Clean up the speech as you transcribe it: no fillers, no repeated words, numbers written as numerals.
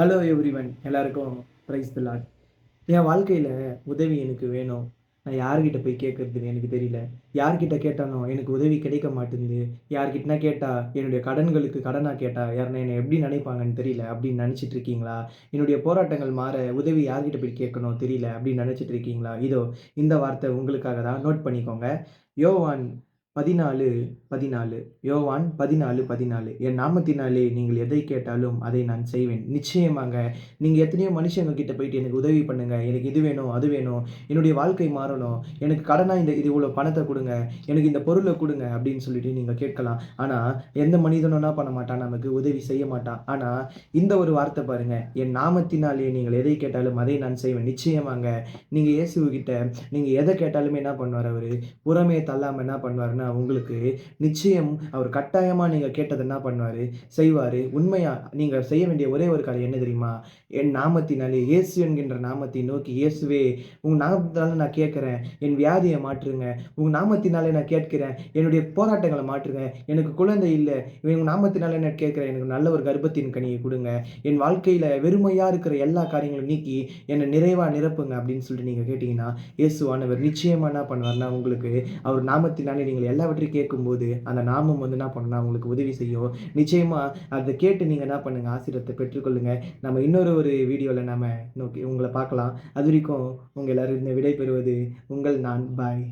Hello everyone எல்லாருக்கும் price தி Lord. என் வாழ்க்கையில் உதவி எனக்கு வேணும். நான் யார்கிட்ட போய் கேட்கறதுன்னு எனக்கு தெரியல. யார்கிட்ட கேட்டாலும் எனக்கு உதவி கிடைக்க மாட்டேங்குது. யார்கிட்டனா கேட்டால் என்னுடைய கடன்களுக்கு கடனாக கேட்டால் யாருன்னா என்னை எப்படி நினைப்பாங்கன்னு தெரியல அப்படின்னு நினச்சிட்டு இருக்கீங்களா? என்னுடைய போராட்டங்கள் மாற உதவி யார்கிட்ட போய் கேட்கணும் தெரியல அப்படின்னு நினச்சிட்டு இருக்கீங்களா? இதோ இந்த வார்த்தை உங்களுக்காக தான், நோட் பண்ணிக்கோங்க. யோவான் 14:14. யோவான் 14:14. என் நாமத்தினாலே நீங்கள் எதை கேட்டாலும் அதை நான் செய்வேன். நிச்சயமாங்க. நீங்க எத்தனையோ மனுஷங்க கிட்ட போயிட்டு எனக்கு உதவி பண்ணுங்க. எனக்கு இது வேணும், அது வேணும். என்னுடைய வாழ்க்கை மாறணும். எனக்கு கடனா இது இவ்வளோ பணத்த குடுங்க. எனக்கு இந்த பொருள குடுங்க அப்படின்னு சொல்லிட்டு நீங்க கேட்கலாம். ஆனா எந்த மனிதனும் என்ன பண்ண மாட்டான், நமக்கு உதவி செய்ய மாட்டான். ஆனா இந்த ஒரு வார்த்தை பாருங்க. என் நாமத்தினாலே நீங்கள் எதை கேட்டாலும் அதை நான் செய்வேன். நிச்சயமாங்க. நீங்க இயேசுகிட்ட நீங்க எத கேட்டாலுமே என்ன பண்ணுவாரு அவரு? புறமே தள்ளாம என்ன பண்ணுவாருன்னா, உங்களுக்கு நிச்சயம் அவர் கட்டாயமா நீங்க கேட்டத என்ன பண்ணுவாரு? செய்வாரு. உண்மையா நீங்க செய்ய வேண்டிய ஒரே ஒரு காரியம் என்ன தெரியுமா? என் நாமத்தினாலே, இயேசு என்கின்ற நாமத்தை நோக்கி, இயேசுவே உங்க நாமத்தினால நான் கேட்கிறேன். என் வியாதிய மாற்றுங்க. உங்க நாமத்தினாலே நான் கேட்கிறேன். என்னுடைய போராட்டங்கள மாற்றுங்க. எனக்கு குழந்தை இல்ல. உங்க நாமத்தினாலே நான் கேட்கிறேன். எனக்கு நல்ல ஒரு கர்ப்பத்தின் கனிய குடுங்க. என் வாழ்க்கையில வெறுமையா இருக்கிற எல்லா காரியங்களும் நீக்கி என்ன நிறைவா நிரப்புங்க அப்படின்னு சொல்லிட்டு நீங்க கேட்டீங்கன்னா, இயேசுவானவர் நிச்சயமா என்ன பண்ணுவார்ன்னா, உங்களுக்கு அவர் நாமத்தினாலே நீங்கள் எல்லாவற்றையும் கேட்கும்போது, அந்த நாமம் வந்து என்ன பண்ணும்னா உங்களுக்கு உதவி செய்யும். நிச்சயமா அத கேட்டு நீங்க என்ன பண்ணுங்க, ஆசீர்வாதத்த பெற்றுக்கொள்ளுங்க. நம்ம இன்னொரு ஒரு வீடியோல நாம நோக்கி உங்கள பார்க்கலாம். அதுவரைக்கும் உங்க எல்லாரிடமும் விடை பெறுவது உங்கள் நான். பாய்.